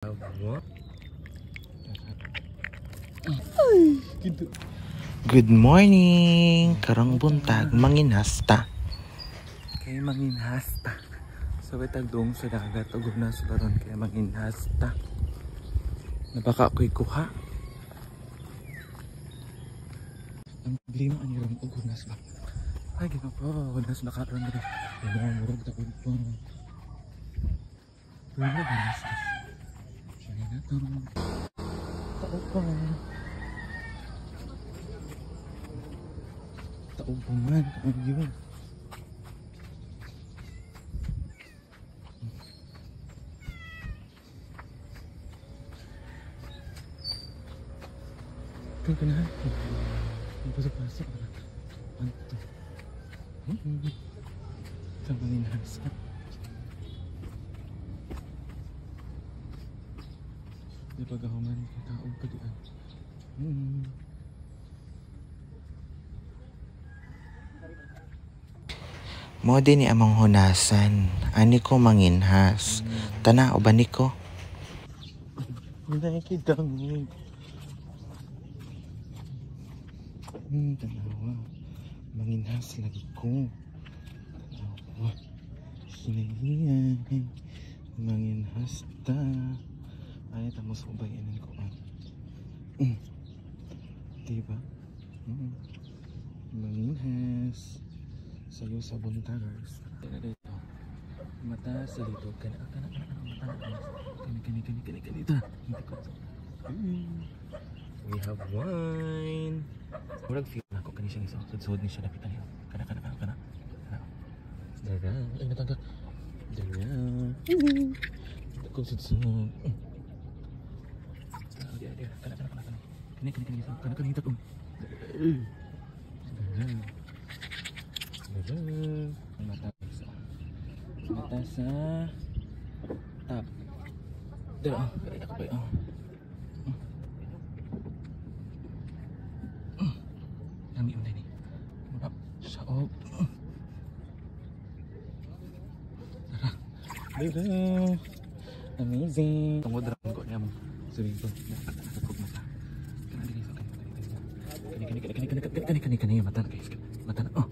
Good morning! Karong buntag, manginhasta. Kaya manginhasta. So, itagdong sa dagat, ugod na sa baron kaya manginhasta. Nabaka ako'y kuha. Ang problema ang yung ugod na sa baron. Ay, gano'n po. Ugod na sa nakaroon na rin. Ay, mga murag takod po. Pero na ba nasa? Siya na ito. Takot po. Taupungan ang yun. Ito ka na. Pasok-pasok. Anto. Ito ba ninasa? Di ba gahuman ka taong padian? Modi ni among hunasan. Ani ko manginhas. Tana, uban ko. Nakikidangin. Tanawa. Manginhas lagi ko. Tanawa. Hinahiyan. Manginhas ta. Ay, tamos ubay anin ko. Diba? Manginhas. Sayo sa buntagers. Dito. Mata sa dito. Kani. We have wine. Murag feel na ako kani siyang iso. Sudsud ni siya dapitan niya. Kana. Dara. Ay natangkak. Dara. Ako sudsud. Dia. Kana. Kani. Kana takong. Mata sa tap. Dara. Ako ba yun? Lami yung dini. Murap. Saop. Tara. Dara. Amazing. Tungod rin ko niya mo. Sabihin ko. Nakakog mata. Kani. Mata na guys. Mata na.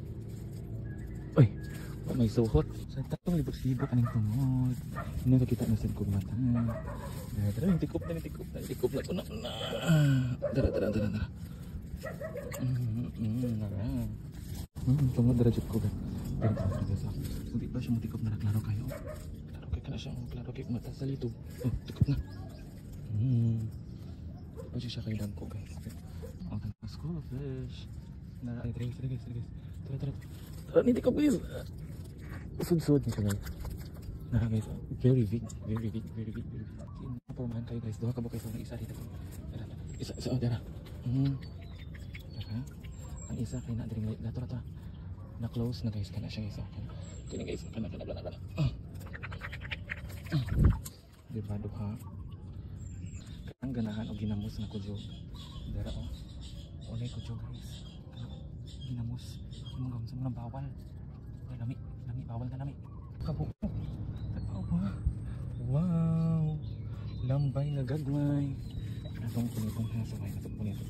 Oy. May suhot. Sa tatong libot-libot aning tungod. Hindi nakakita na sa kong mata. Dara. Yung tikop na. Dara. Nara. Tungod dara jud ko ba. Hindi ba siya mutikop na naklaro kayo? Klaro kayo ka na siya. Klaro kayo mata sa litog. Tikop na. Ba siya kayo lang ko guys. Ang tanong school of fish. Nara. Ay, tara guys. Tara, nitikop guys. Sud-sud ni siya guys. Nara guys. Very big. Napormahan kayo guys. Duha ka ba kayo sa isa dito? Isa. Dara. Ang isa kay na dring light dato na close na guys kana siya isa kani guys kana diba duha ang ganahan og ginamos na kudyo dara olay kudyo guys ginamos mong gamsa mo bawal lami bawal na lami kabo wow lambay na gagmay atong punitong ha sa may atong punit.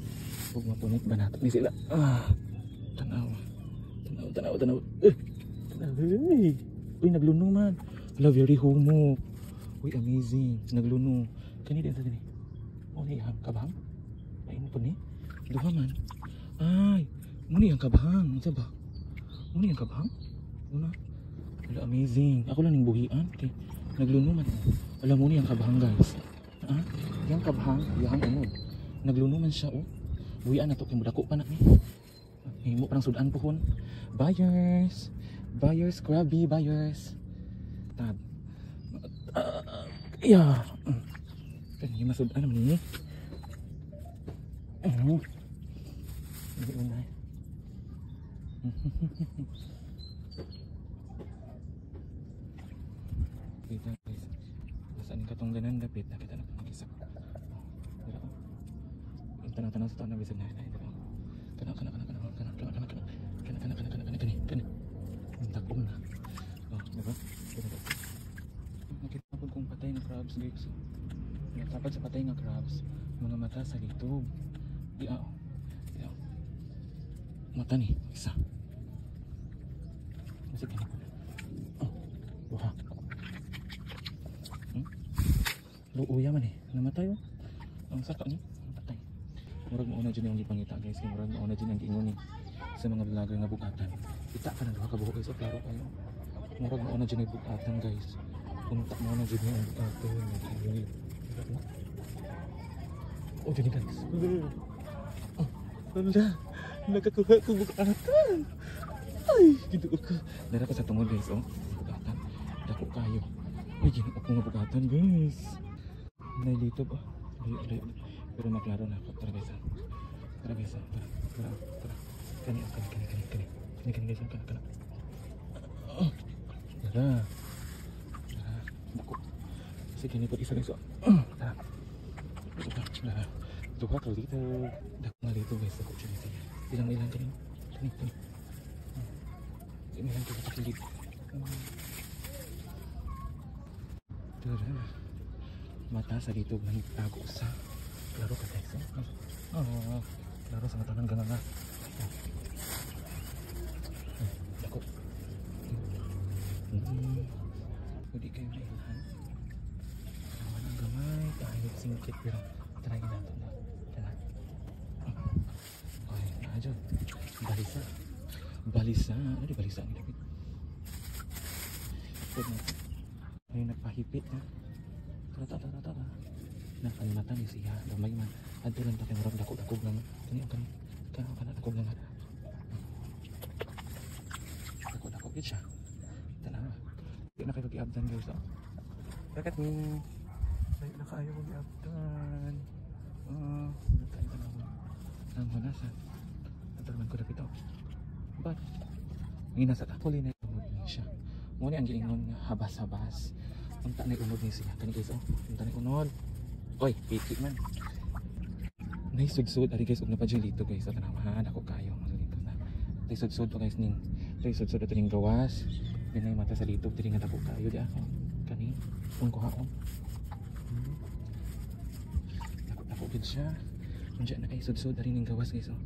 Huwag mapunit ba natin ni sila? Tanaw. Uy, nagluno man. Hello, very homo. Uy, amazing. Nagluno. Kani din sa din. Uy, kabahang? Ay mo po ni? Duha man. Ay, muni ang kabahang. Ano ba? Muni ang kabahang? Una. Hello, amazing. Ako lang ning buhian. Okay. Nagluno man. Alam mo ni ang kabahang guys. Yang kabahang, yang unod. Nagluno man siya Buhian na to, kaya mudako pa na himo parang sudan pohon. Buyers, Krabby, buyers. Tab. Yeah. Kaya masudan naman ni. Hindi unay. Kita guys. Saan katong ganan dapit na kita na pag-isa. Tanang-tanang sa tanang bisan na kana takong na diba nakita po kong patay na crabs guys Dapat sa patay nga crabs, mga mata sa litob. Di ah. Mata ni, isa. Masig ka na. Oh, buha. Luuya man eh. Namatay oh. Ang saka ni, patay. Murag mauna dyan yung ipangita guys. Murag mauna dyan yung giingon eh. Sa mga vlogger nga bugatan. Kita ka na duha ka buho guys. O klaro kayo. Murag mauna dyan yung bugatan guys. Punta mauna dyan yung bugatan. Oh dyan guys. Oh, wala. Nakakuha ko bugatan. Ay, ginoo ko. Dara pa sa tungod guys oh. Bugatan. Dako kayo. Uy, ginoo ko nga bugatan guys. Nailito ba? Pero maklaro na ako. Tara guys. Tara guys. Tara. Kani guys. Kana. Tara. Dako. Sige ni pag isa guys. Tara. Duha ka dito. Dako na dito guys. Ako dyan ito. Ilang kani. Kani. Ilang ka kakilid. Tara. Mata sa dito ng tago sa klaro ka guys. Klaro sa mata ng gananga. Dako. Pwede kayo na ilhan. Naman ang gamay. Kahit singkit pero try natin na. Tara. Ay, nadyo. Balisa. Ano di balisa ni David? Pwede natin. Ay, nagpahipit na. Tara. Nakalmata ni siya. Gamay man. Adto lang tayo marag dako-dako lang. Kani ang kana dako lang. Dako gid siya. Tara. Di na kayo giabdan guys. Bakit ni nakaayo ko giabdan. Ang hanasan. Atarman ko dapito. But nginasa ta huli na siya. Mo ni ang giingon nga habas-habas. Ang tanay unod ni siya. Kani guys oh. Ang tanay unod. Oy, piki man. Nay sudsud ari guys og napadyo dito guys. Sa tanawan ako kayo dito na. Tay sudsud pa guys ning. Tay sudsud ato ning gawas. Dinay mata sa litob diri nga dako kayo di ako. Kani kung kuhaon. Dako gid siya. Unja na kay sudsud ari ning gawas guys oh.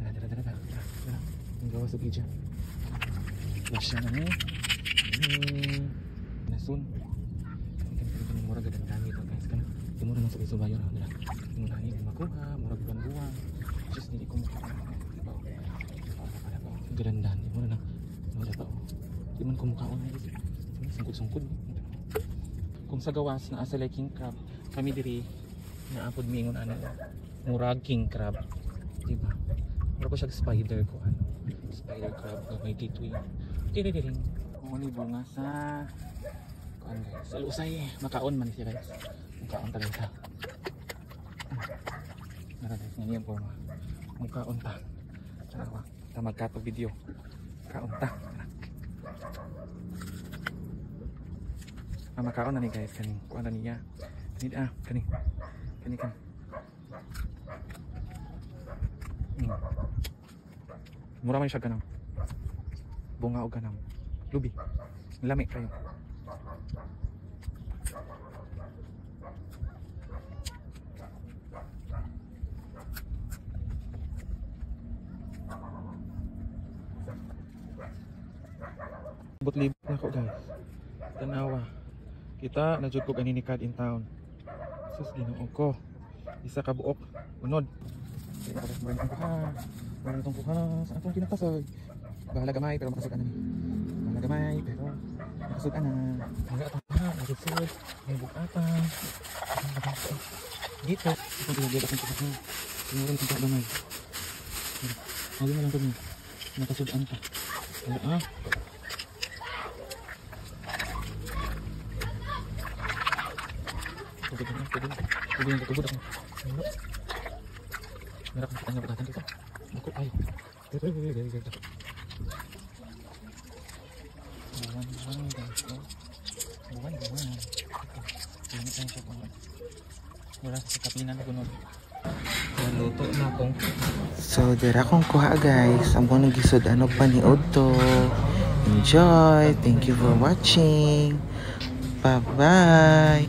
Dara. Ning gawas og ija. Lasya na ni. Nasun. Kan murag gad dami to guys kana. Mura nang sa bayo ra dira. Mura ni makuha, murag buwan-buwan. Just dili ko makuha. Grandan, mura na. Mura pa. Di man ko mukaon na guys. Sungkod-sungkod. Kung sa gawas na asa like king crab, kami diri naapod miingon ano. Murag king crab. Di ba? Mura ko siya spider ko ano. Spider crab na may tituy. Diri. Mo ni bunga sa kuan guys. Sa lusay makaon man siya guys. Makaon talaga. Nara guys, ganyan po makaon pa. Tara, ta magkato video. Kaon ta. Makaon na ni guys kaning kuan na niya. Kani. Mura man siya ganang. Bunga o ganang. Lubi. Lami kayo. Libot na ako guys. Tanawa. Kita na jud ko ganinikad in town. Sus Ginoo ko. Isa ka buok unod. Kaya ako meron tong kuha sa atong kinakasoy. Bahala gamay pero makasud ana ni. Bahala gamay pero makasud ana. Hangga ta makasud may bukatan. Dito, ito dito akong kuha. Meron tong gamay. Hali na lang kami. Makasud ana pa. Pwede yung tutubod ako. Meron akong kitang nabagatan dito. Ako ay. Buwan guys. Buwan. Tingnan tayo siya kung wala sa kapinan na gunod. Luto na akong. So dira akong kuha guys. Ang buwan nagisod ano pa ni Otto. Enjoy. Thank you for watching. Bye bye.